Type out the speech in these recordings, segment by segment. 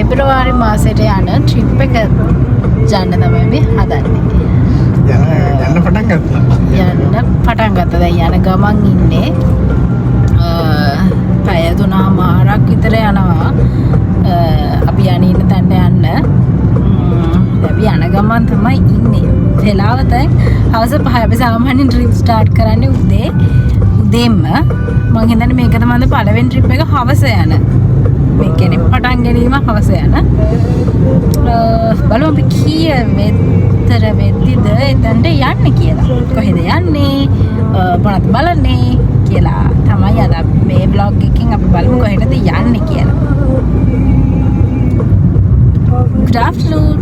පෙබරවාරි මාසයට යන ට්‍රිප් එක යන්න තමයි මේ හදන්නේ. යන්න පටන් ගත්තා. යන්න පටන් ගත්තා. දැන් යන ගමන් ඉන්නේ පැය 3මාරක් විතර යනවා. අපි යන්නේ ඉන්න තැනට යන්න. අපි යන ගමන් තමයි ඉන්නේ. වෙලාව දැන් හවස 5. අපි සාමාන්‍යයෙන් ට්‍රිප් ස්ටාර්ට් කරන්නේ උදේම. මම හිතන්නේ මේක තමයි පළවෙනි ට්‍රිප් එක හවස යන. මේ කියන්නේ පටන් ගැනීම හවස යන. බලමු අපි කීය මෙතර වෙද්දිද එතනට යන්නේ කියලා. කොහෙද යන්නේ? මොනවද බලන්නේ කියලා තමයි අද මේ vlog එකකින් අපි බලමු කොහෙටද යන්නේ කියලා. Good afternoon.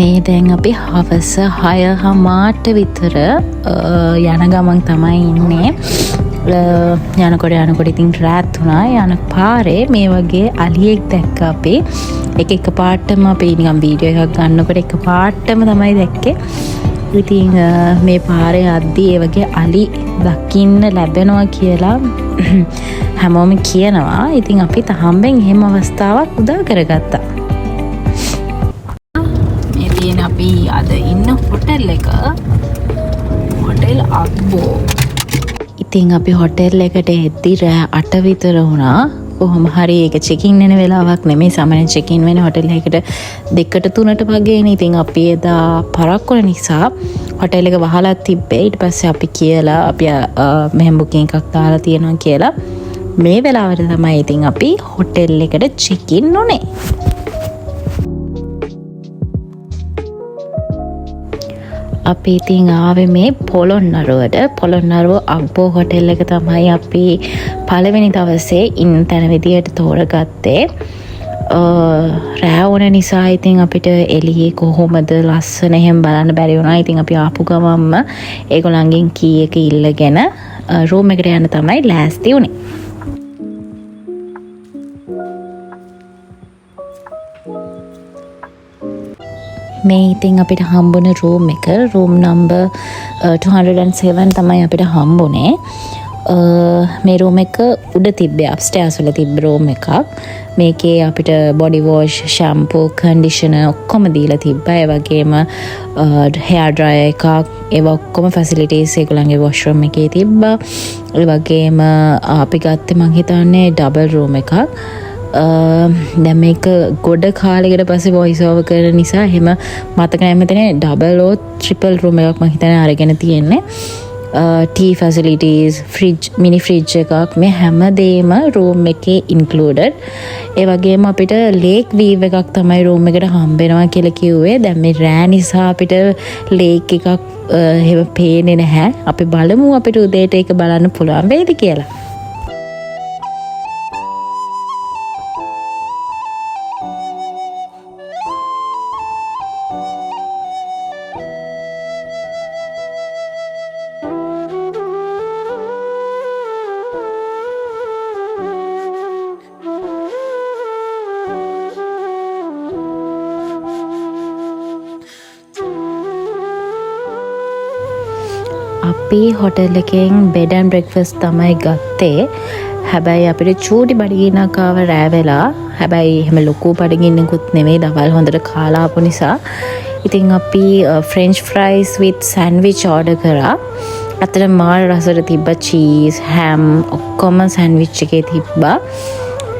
මේ දැන් අපි හවස 6:00 විතර යන ගමන් තමයි ඉන්නේ. යනකොට ඉතින් රාත් වුණා. යන පාරේ මේ වගේ අලියෙක් දැක්ක අපි. එක පාටම අපි නිකන් වීඩියෝ එකක් ගන්නකොට එක පාටම තමයි දැක්කේ. ඉතින් මේ පාරේ යද්දී ඒ වගේ අලි දකින්න ලැබෙනවා කියලා හැමෝම කියනවා. ඉතින් අපි තහම්බෙන් එහෙම අවස්ථාවක් උදා කරගත්තා. අපි අද ඉන්න හොටෙල් එක හොටෙල් අබ්බෝ. ඉතින් අපි හොටෙල් එකට එද්දි රෑ 8 විතර වුණා. කොහොම හරි ඒක චෙකින් වෙන වෙලාවක් නෙමෙයි. සාමාන්‍යයෙන් චෙකින් වෙන හොටෙල් එකකට 2ට 3ට වගේනේ. ඉතින් අපි එදා පරක් වුණ නිසා හොටෙල් එක වහලා තිබ්බේ. ඊට පස්සේ අපි කියලා අපි මෙහෙම බුකින් එකක් දාලා තියෙනවා කියලා මේ වෙලාවට තමයි ඉතින් අපි හොටෙල් එකට චෙකින් උනේ. අපි ඉතින් ආවේ මේ පොළොන්නරුව අබ්බෝ හොටෙල් එක තමයි අපි පළවෙනි දවසේ ඉන්න තැන විදියට තෝරගත්තේ. රෑ වුණ නිසා ඉතින් අපිට එළියේ කොහොමද ලස්සන එහෙම බලන්න බැරි වුණා. ඉතින් අපි ආපු ගමන්ම ඒගොල්ලන්ගෙන් කී එක ඉල්ලගෙන රූම් එකට යන්න තමයි ලෑස්ති වුණේ. මේ ඉතින් අපිට හම්බුන රූම් එක රූම් නම්බර් 207 තමයි අපිට හම්බුනේ. මේ රූම් එක උඩ තිබ්බේ අප්ස්ටේර්ස් වල තිබ්බ රූම් එකක්. මේකේ අපිට බොඩි වොෂ්, ෂැම්පූ, කන්ඩිෂනර් ඔක්කොම දීලා තිබ්බා. ඒ වගේම හෙයාර් ඩ්‍රයර් එකක්, ඒ ඔක්කොම ෆැසිලිටිස් ඒගොල්ලන්ගේ වොෂ්රූම් එකේ තිබ්බා. ඒ වගේම අපි ගත්තේ මං හිතන්නේ ඩබල් රූම් එකක්. දැන් මේක ගොඩ කාලෙකට පස්සේ වොයිස් ඕවර් කරන නිසා එහෙම මතක නැහැ. මෙතන ඩබල් ඕ ට්‍රිපල් රූම් එකක් මම හිතන්නේ අරගෙන තියෙන්නේ. ටී ෆැසිලිටිස්, මිනි ෆ්‍රිජ් එකක්, මේ හැමදේම රූම් එකේ ඉන්ක්ලූඩඩ්. ඒ වගේම අපිට ලේක් වීව් එකක් තමයි රූම් එකට හම්බෙනවා කියලා කිව්වේ. දැන් මේ රෑ නිසා අපිට ලේක් එකක් එහෙම පේන්නේ නැහැ. අපි බලමු අපිට උදේට ඒක බලන්න පුළුවන් වේද කියලා. අපි හොටෙල් එකෙන් බෙඩ් ඇන්ඩ් බ්‍රෙක්ෆාස්ට් තමයි ගත්තේ. හැබැයි අපිට චූටි බඩගින්නක් ආව රෑ වෙලා. හැබැයි එහෙම ලොකු බඩගින්නකුත් නෙමෙයි, දවල් හොඳට කාලා ආපු නිසා. ඉතින් අපි French fries with sandwich order කරා. අතන මාර රසට තිබ්බ චීස්, හැම් ඔක්කොම සෑන්ඩ්විච් එකේ තිබ්බා.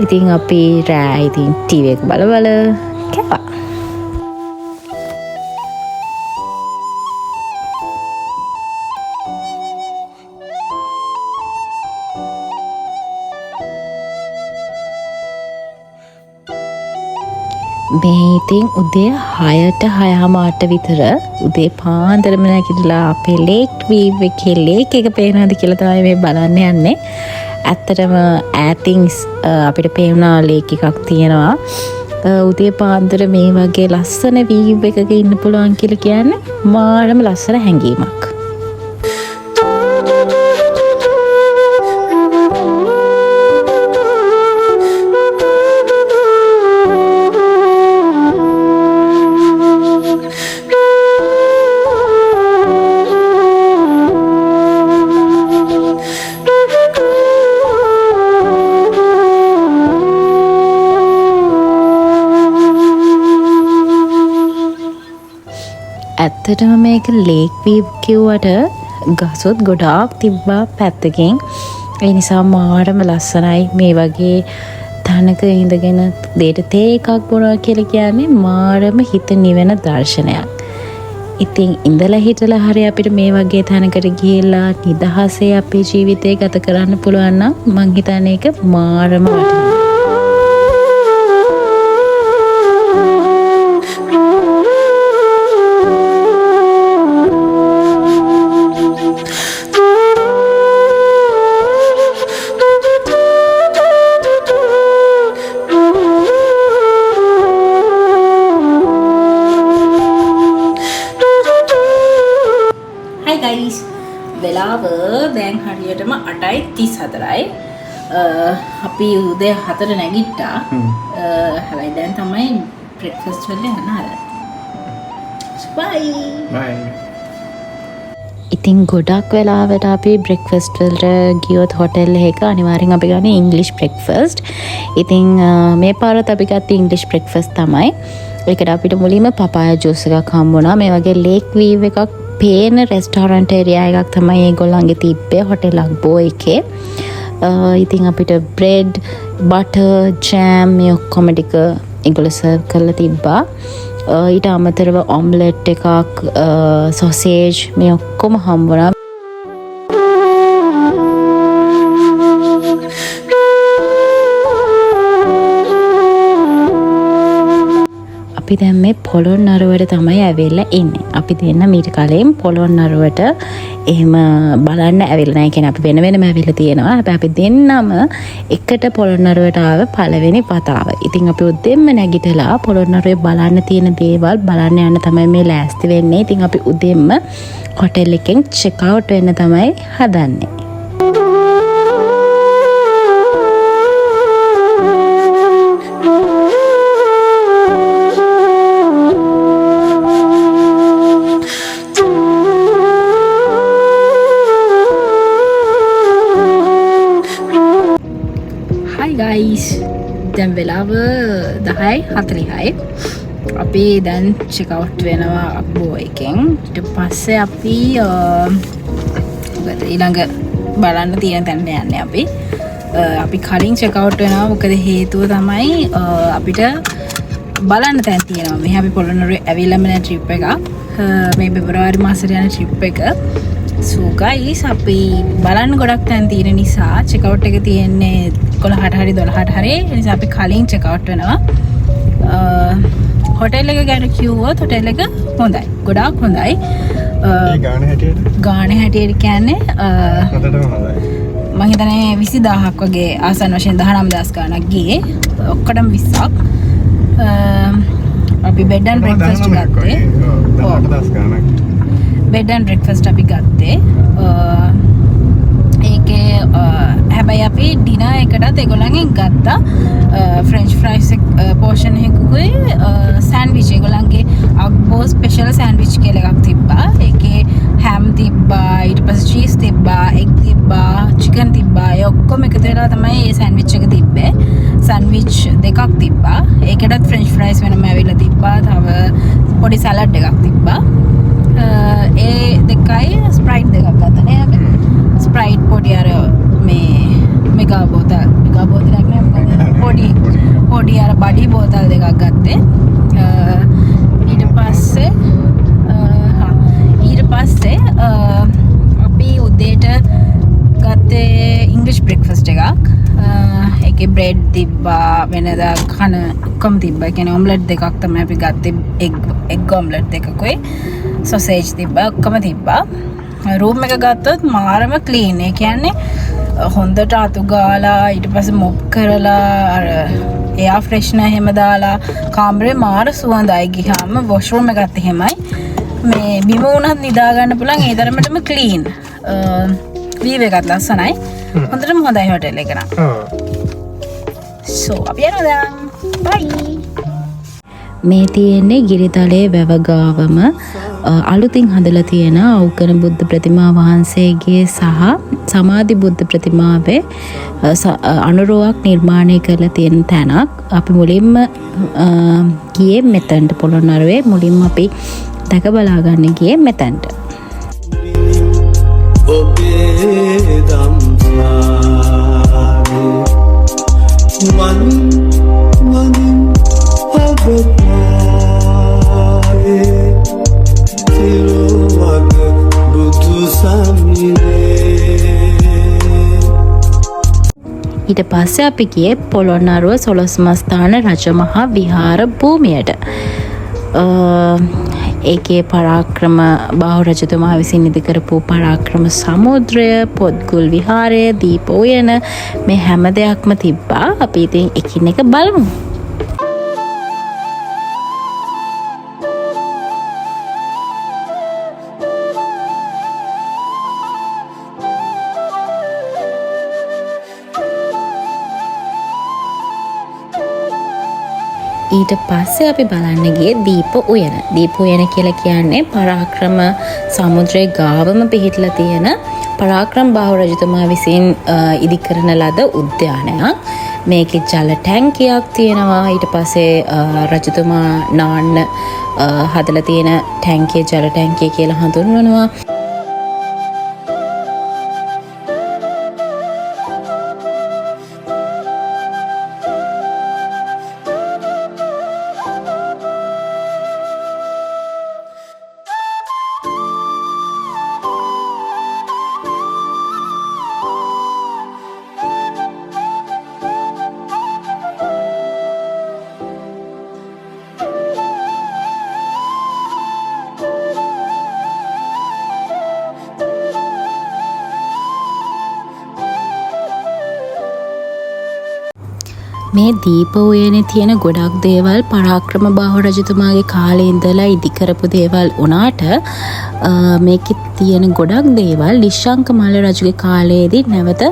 ඉතින් අපි රෑ ඉතින් ටීවී එක බල කෑවා. මේ ඉතින් උදේ 6ට 6:30ට විතර උදේ පාන්දරම නැගිටලා අපේ ලේක් වීව් එකේ ලේක් එක පේනවාද කියලා තමයි මේ බලන්න යන්නේ. ඇත්තටම ඈතින් අපිට පේනවා ලේක් එකක් තියෙනවා. උදේ පාන්දර මේ වගේ ලස්සන වීව් එකක ඉන්න පුළුවන් කියලා කියන්නේ මාරම ලස්සන හැඟීමක්. ඇත්තටම මේක ලේක් වීව් කිව්වට ගසොත් ගොඩාක් තිබ්බා පැත්තකින්. ඒ නිසා මාරම ලස්සනයි. මේ වගේ තැනක ඉඳගෙන දෙයට තේ එකක් බොනවා කියලා කියන්නේ මාරම හිත නිවෙන දර්ශනයක්. ඉතින් ඉඳලා හිටලා හරි අපිට මේ වගේ තැනකට ගිහිල්ලා නිදහසේ අපේ ජීවිතය ගත කරන්න පුළුවන් නම් මං හිතන්නේ ඒක මාරම වටිනවා. වෙලාව දැන් හරියටම 8:34යි. අපි උදේ 4 නැගිට්ටා. හැබැයි දැන් තමයි බ්‍රෙක්ෆාස්ට් වල යන්න හදන්නේ. බයි. ඉතින් ගොඩක් වෙලාවට අපි බ්‍රෙක්ෆාස්ට් වලට ගියොත් හොටෙල් එකක අනිවාර්යෙන් අපි ගන්නේ ඉංග්‍රීසි බ්‍රෙක්ෆාස්ට්. ඉතින් මේ පාරත් අපි ගත්තේ ඉංග්‍රීසි බ්‍රෙක්ෆාස්ට් තමයි. ඒකට අපිට මුලින්ම පපායා ජූස් එකක් හම්බුණා. මේ වගේ ලේක් වීව් එකක් පේන රෙස්ටෝරන්ට් ඒරියා එකක් තමයි ඒගොල්ලන්ගේ තිබ්බේ හොටෙල් අක්බෝ එකේ. ඉතින් අපිට බ්‍රෙඩ්, බටර්, ජෑම් මේ ඔක්කොම ටික ඒගොල්ලෝ සර්ව් කරලා තිබ්බා. ඊට අමතරව ඔම්ලට් එකක්, සොසේජ් මේ ඔක්කොම හම්බුණා. අපි දැන් මේ පොළොන්නරුවට තමයි ඇවිල්ලා ඉන්නේ. අපි දෙන්න මීට කලින් පොළොන්නරුවට එහෙම බලන්න ඇවිල්ලා නැහැ. කියන්නේ අපි වෙන වෙනම ඇවිල්ලා තියෙනවා. හැබැයි අපි දෙන්නම එකට පොළොන්නරුවට ආව පළවෙනි වතාව. ඉතින් අපි උදෙන්ම නැගිටලා පොළොන්නරුවේ බලන්න තියෙන දේවල් බලන්න යන්න තමයි මේ ලෑස්ති වෙන්නේ. ඉතින් අපි උදෙන්ම හොටෙල් එකෙන් චෙක් අවුට් වෙන්න තමයි හදන්නේ. දැන් වෙලාව 10:40යි. අපි දැන් චෙක් අවුට් වෙනවා අක්බෝ එකෙන්. ඊට පස්සේ අපි ඊළඟ බලන්න තියෙන තැනට යන්නේ අපි. අපි කලින් චෙක් අවුට් වෙනවා. මොකද හේතුව තමයි අපිට බලන්න තැන් තියෙනවා. මෙහි අපි පොළොන්නරුවේ ඇවිල්ලාම යන ට්‍රිප් එකක්. මේ පෙබරවාරි මාසෙට යන ට්‍රිප් එක. So guys, අපි බලන්න ගොඩක් තැන් තියෙන නිසා චෙක් අවුට් එක තියෙන්නේ 11ට හරි 12ට හරි. ඒ නිසා අපි කලින් චෙක් අවුට් වෙනවා. හොටෙල් එක ගැන කිව්වොත් හොටෙල් එක හොඳයි. ගොඩාක් හොඳයි. ගාණ හැටියට කියන්නේ හොඳටම හොඳයි. මම හිතන්නේ 20000ක් වගේ ආසන්න වශයෙන් 19000 ගාණක් ගියේ. ඔක්කොටම 20ක්. අපි බෙඩ් ඇන්ඩ් බ්‍රෙක්ෆාස්ට් ගත්තේ. 18000 ගාණක්. බෙඩ් ඇන්ඩ් බ්‍රෙක්ෆාස්ට් අපි ගත්තේ. ඒකේ හැබැයි අපි ඩිනර් එකටත් ඒගොල්ලන්ගෙන් ගත්තා ෆ්‍රෙන්ච් ෆ්‍රයිස් පෝෂන් එකකුයි සෑන්ඩ්විච්. ඒගොල්ලන්ගේ අක්බෝ ස්පෙෂල් සෑන්ඩ්විච් කියලා එකක් තිබ්බා. ඒකේ හැම් තිබ්බා, ඊට පස්සේ චීස් තිබ්බා, එග් තිබ්බා, චිකන් තිබ්බා. ඒ ඔක්කොම එකතු වෙලා තමයි මේ සෑන්ඩ්විච් එක තිබ්බේ. සෑන්ඩ්විච් දෙකක් තිබ්බා. ඒකටත් ෆ්‍රෙන්ච් ෆ්‍රයිස් වෙනම ඇවිල්ලා තිබ්බා. තව පොඩි සලාඩ් එකක් තිබ්බා. ඒ දෙකයි ස්ප්‍රයිට් දෙකක් ගත්තා නේ අපි. ස්ප්‍රයිට් පොඩි අර මේ මෙගා බෝතලයක් නේ පොඩි අර බඩි බෝතල් දෙකක් ගත්තේ. ඊට පස්සේ අපි උදේට ගත්තේ ඉංග්‍රීසි බ්‍රෙක්ෆාස්ට් එකක්. ඒක ඒකේ බ්‍රෙඩ් තිබ්බා වෙනදා කන ඔක්කොම තිබ්බා. ඒ කියන්නේ ඔම්ලට් දෙකක් තමයි අපි ගත්තේ. එග් ඔම්ලට් දෙකකුයි සොසේජ් තිබ්බා ඔක්කොම තිබ්බා. රූම් එක ගත්තොත් මාරම ක්ලීන්. ඒ කියන්නේ හොඳට අතු ගාලා ඊට පස්සේ මොප් කරලා අර එයා ෆ්‍රෙෂ්නර් එහෙම දාලා කාමරේ මාර සුවඳයි. ගියාම වොෂ් රූම් එකත් එහෙමයි. මේ බිම වුණත් නිදා ගන්න පුළුවන් ඒ තරමටම ක්ලීන්. වීව් එකත් ලස්සනයි. හොඳටම හොඳයි හොටෙල් එක නම්. සෝ අපි යනවා දැන්. බයි. මේ තියෙන්නේ ගිරිතලයේ වැව ගාවම අලුතින් හදලා තියෙන අවකන බුද්ධ ප්‍රතිමා වහන්සේගේ සහ සමාධි බුද්ධ ප්‍රතිමාවේ අනුරුවක් නිර්මාණය කරලා තියෙන තැනක්. අපි මුලින්ම ගියේ මෙතනට පොළොන්නරුවේ මුලින්ම අපි දැක බලා ගන්න ගියේ මෙතනට. ඊට පස්සේ අපි ගියේ පොළොන්නරුව සොළොස්මස්ථාන රජමහා විහාර භූමියට. ඒකේ පරාක්‍රම බාහු රජතුමා විසින් ඉදි කරපු පරාක්‍රම සමුද්‍රය, පොත්ගුල් විහාරය, දීප උයන මේ හැම දෙයක්ම තිබ්බා. අපි ඉතින් එකින් එක බලමු. ඊට පස්සේ අපි බලන්න ගියේ දීප උයන. දීප උයන කියලා කියන්නේ පරාක්‍රම සමුද්‍රයේ ගාවම පිහිටලා තියෙන පරාක්‍රම බාහු රජතුමා විසින් ඉදි කරන ලද උද්‍යානයක්. මේකේ ජල ටැංකියක් තියෙනවා. ඊට පස්සේ රජතුමා නාන්න හදලා තියෙන ටැංකිය ජල ටැංකිය කියලා හඳුන්වනවා. මේ දීප උයනේ තියෙන ගොඩක් දේවල් පරාක්‍රම බාහු රජතුමාගේ කාලේ ඉඳලා ඉදි කරපු දේවල් වුණාට මේකේ තියෙන ගොඩක් දේවල් නිශ්ශංක මල්ල රජුගේ කාලයේදී නැවත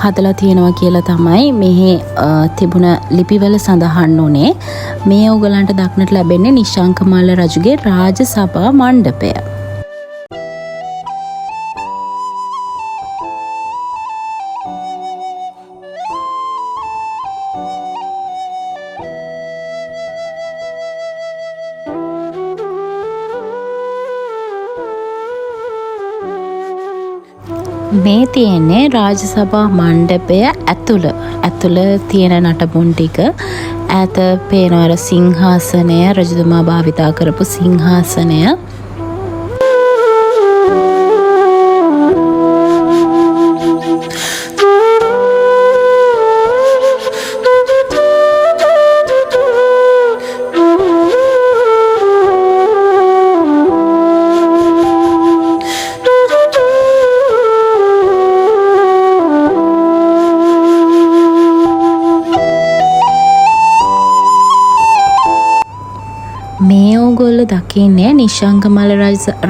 හදලා තියෙනවා කියලා තමයි මෙහි තිබුණ ලිපිවල සඳහන් වුණේ. මේ ඔයගලන්ට දක්නට ලැබෙන්නේ නිශ්ශංක මල්ල රජුගේ රාජ සභා මණ්ඩපය. මේ තියෙන්නේ රාජසභා මණ්ඩපය ඇතුළ තියෙන නටබුන් ටික. ඈත පේනවර සිංහාසනය, රජතුමා භාවිතා කරපු සිංහාසනය. මේ ඕගොල්ලෝ දකින්නේ නිශ්ශංක මල්ල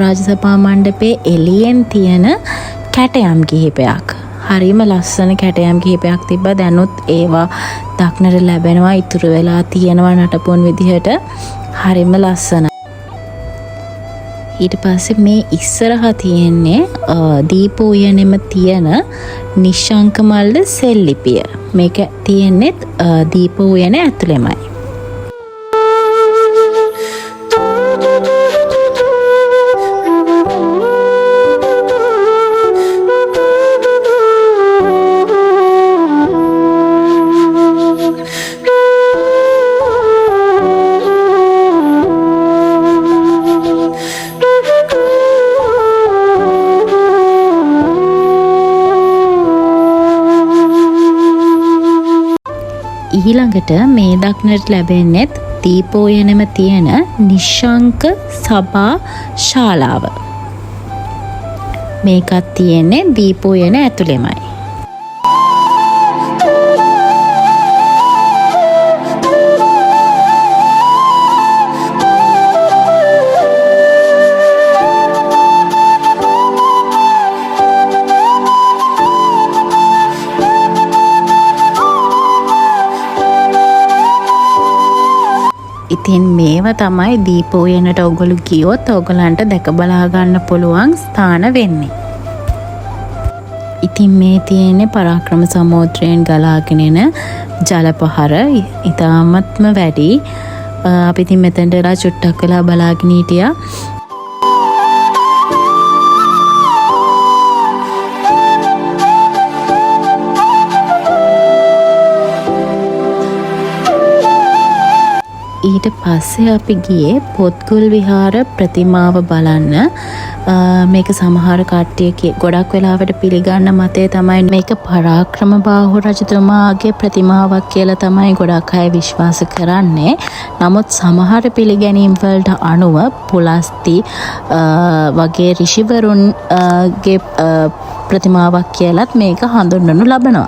රාජසභා මණ්ඩපයේ එළියෙන් තියෙන කැටයම් කිහිපයක්. හරිම ලස්සන කැටයම් කිහිපයක් තිබ්බා. දැනුත් ඒවා දක්නට ලැබෙනවා. ඉතුරු වෙලා තියෙනවා නටපුන් විදිහට. හරිම ලස්සනයි. ඊට පස්සේ මේ ඉස්සරහා තියෙන්නේ දීප උයනෙම තියෙන නිශ්ශංක මල්ල සෙල්ලිපිය. මේක තියෙන්නේ දීප උයනේ ඇතුළෙමයි. ඊළඟට මේ දක්නට ලැබෙන්නෙත් දීපෝයනම තියෙන නිශ්ශංක සභා ශාලාව. මේකත් තියෙන්නේ දීපෝයන ඇතුළෙමයි. ඉතින් මේව තමයි දීපෝයනට ඔගොලු ගියොත් ඔගලන්ට දැක බලා ගන්න පුළුවන් ස්ථාන වෙන්නේ. ඉතින් මේ තියෙන්නේ පරාක්‍රම සමුද්‍රයෙන් ගලාගෙන එන ජල පහර ඉතාමත්ම වැඩි. අපි ඉතින් මෙතනට වෙලා චුට්ටක් වෙලා බලාගෙන හිටියා. ඊට පස්සේ අපි ගියේ පොත්ගුල් විහාර ප්‍රතිමාව බලන්න. මේක සමහර කට්ටිය ගොඩක් වෙලාවට පිළිගන්න මතය තමයි මේක පරාක්‍රම බාහු රජතුමාගේ ප්‍රතිමාවක් කියලා තමයි ගොඩක් අය විශ්වාස කරන්නේ. නමුත් සමහර පිළිගැනීම් වලට අනුව පුලස්ති වගේ ඍෂිවරුන්ගේ ප්‍රතිමාවක් කියලත් මේක හඳුන්වනු ලබනවා.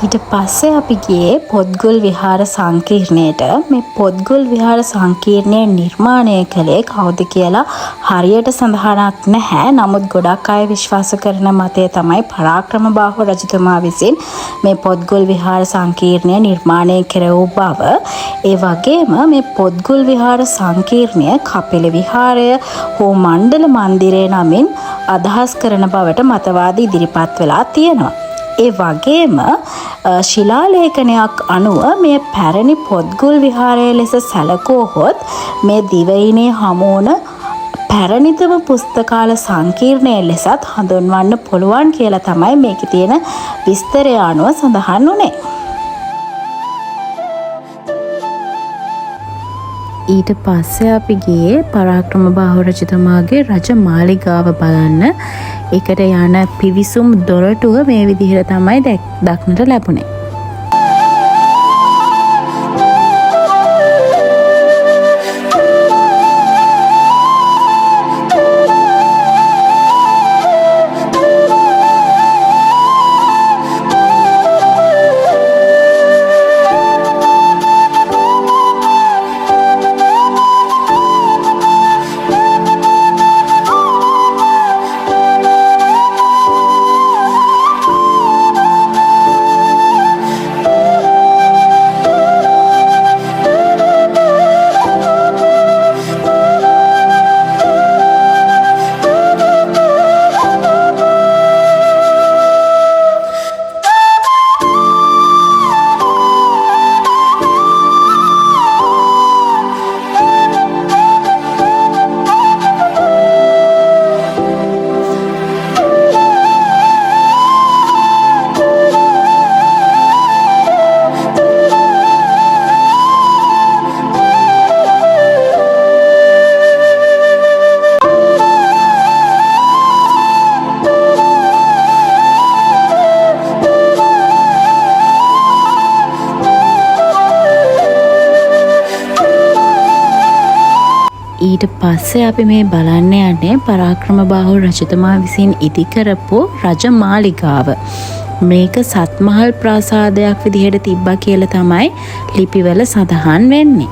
ඊට පස්සේ අපි ගියේ පොත්ගුල් විහාර සංකීර්ණයට. මේ පොත්ගුල් විහාර සංකීර්ණය නිර්මාණය කළේ කවුද කියලා හරියට සඳහනක් නැහැ. නමුත් ගොඩක් අය විශ්වාස කරන මතය තමයි පරාක්‍රම බාහු රජතුමා විසින් මේ පොත්ගුල් විහාර සංකීර්ණය නිර්මාණය කෙරෙවූ බව. ඒ වගේම මේ පොත්ගුල් විහාර සංකීර්ණය කපිල විහාරය හෝ මණ්ඩල මන්දිරය නමින් අදහස් කරන බවට මතවාද ඉදිරිපත් වෙලා තියෙනවා. ඒ වගේම ශිලාලේඛනයක් අනුව මේ පැරණි පොත්ගුල් විහාරය ලෙස සැලකුවහොත් මේ දිවයිනේ හමුවන පැරණිතම පුස්තකාල සංකීර්ණය ලෙසත් හඳුන්වන්න පුළුවන් කියලා තමයි මේකේ තියෙන විස්තරය අනුව සඳහන් වුණේ. ඊට පස්සේ අපි ගියේ පරාක්‍රම බාහු රජතුමාගේ රජ මාලිගාව බලන්න. ඒකට යන පිවිසුම් දොරටුව මේ විදිහට තමයි දක්නට ලැබුණේ. ඊට පස්සේ අපි මේ බලන්න යන්නේ පරාක්‍රම බාහු රජතුමා විසින් ඉදි කරපු රජ මාලිගාව. මේක සත්මහල් ප්‍රාසාදයක් විදිහට තිබ්බා කියලා තමයි ලිපිවල සඳහන් වෙන්නේ.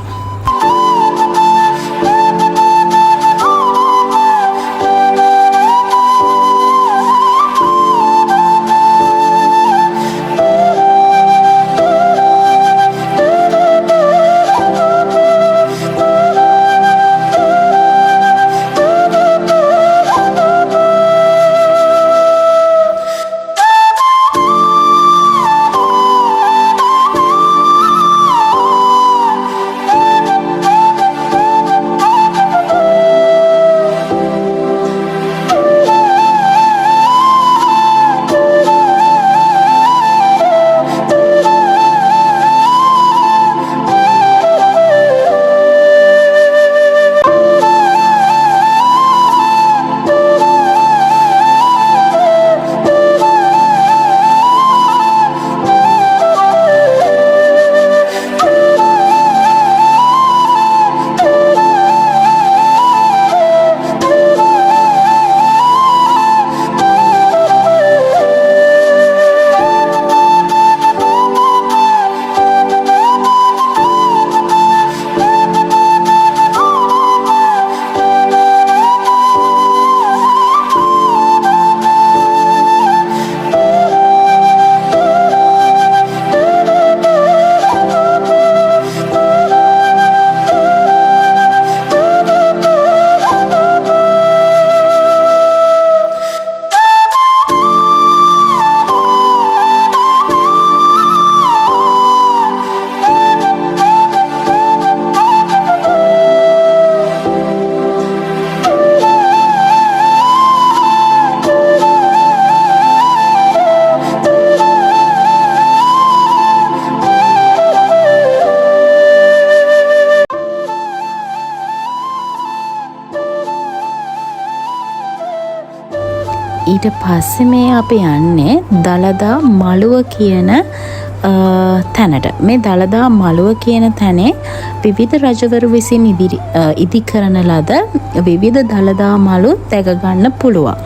ඊට පස්සේ මේ අපි යන්නේ දළදා මළුව කියන තැනට. මේ දළදා මළුව කියන තැනේ විවිධ රජවරු විසින් ඉදි කරන ලද විවිධ දළදා මළු දැක ගන්න පුළුවන්.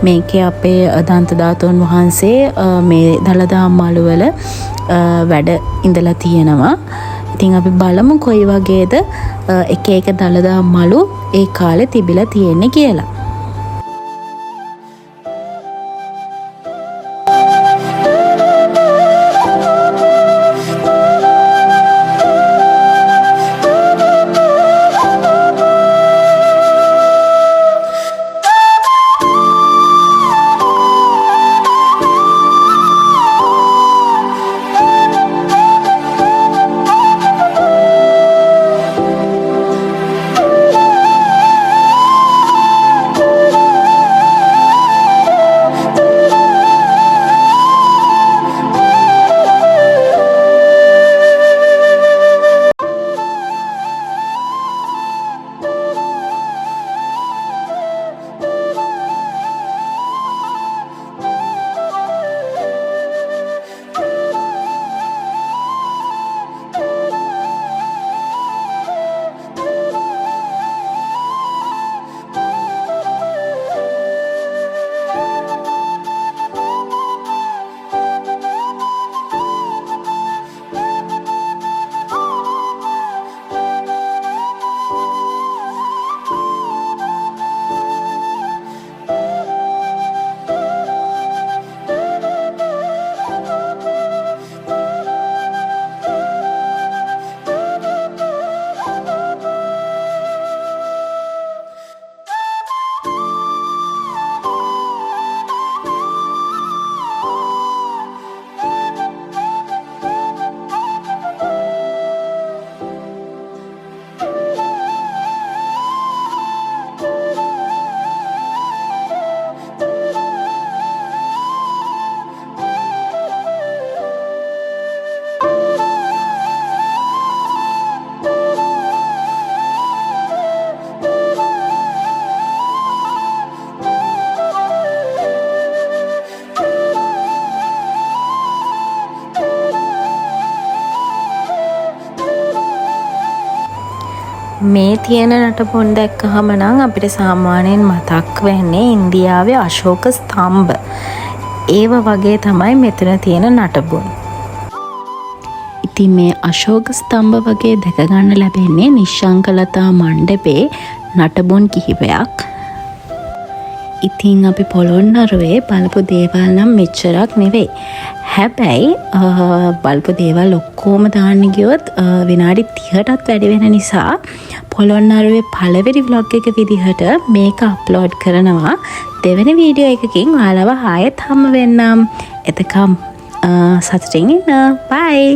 මේකේ අපේ දන්තධාතුන් වහන්සේ මේ දළදා මළුවල වැඩ ඉඳලා තියෙනවා. ඉතින් අපි බලමු කොයි වගේද එක එක දළදා මළු ඒ කාලේ තිබිලා තියෙන්නේ කියලා. මේ තියෙන නටබුන් දැක්කහම නම් අපිට සාමාන්‍යයෙන් මතක් වෙන්නේ ඉන්දියාවේ අශෝක ස්තම්භ. ඒව වගේ තමයි මෙතන තියෙන නටබුන්. ඉතින් මේ අශෝක ස්තම්භ වගේ දැක ගන්න ලැබෙන්නේ නිශ්ශංකලතා මණ්ඩපේ නටබුන් කිහිපයක්. ඉතින් අපි පොළොන්නරුවේ බලපු දේවල් නම් මෙච්චරක් නෙවෙයි. හැබැයි බලපු දේවල් ඔක්කොම දාන්න ගියොත් විනාඩි 30ටත් වැඩි වෙන නිසා පොළොන්නරුවේ පළවෙනි vlog එක විදිහට මේක අප්ලෝඩ් කරනවා. දෙවෙනි වීඩියෝ එකකින් ඔයාලව ආයෙත් හම්බ වෙන්නම්. එතකම් සතුටින් ඉන්න. බයි.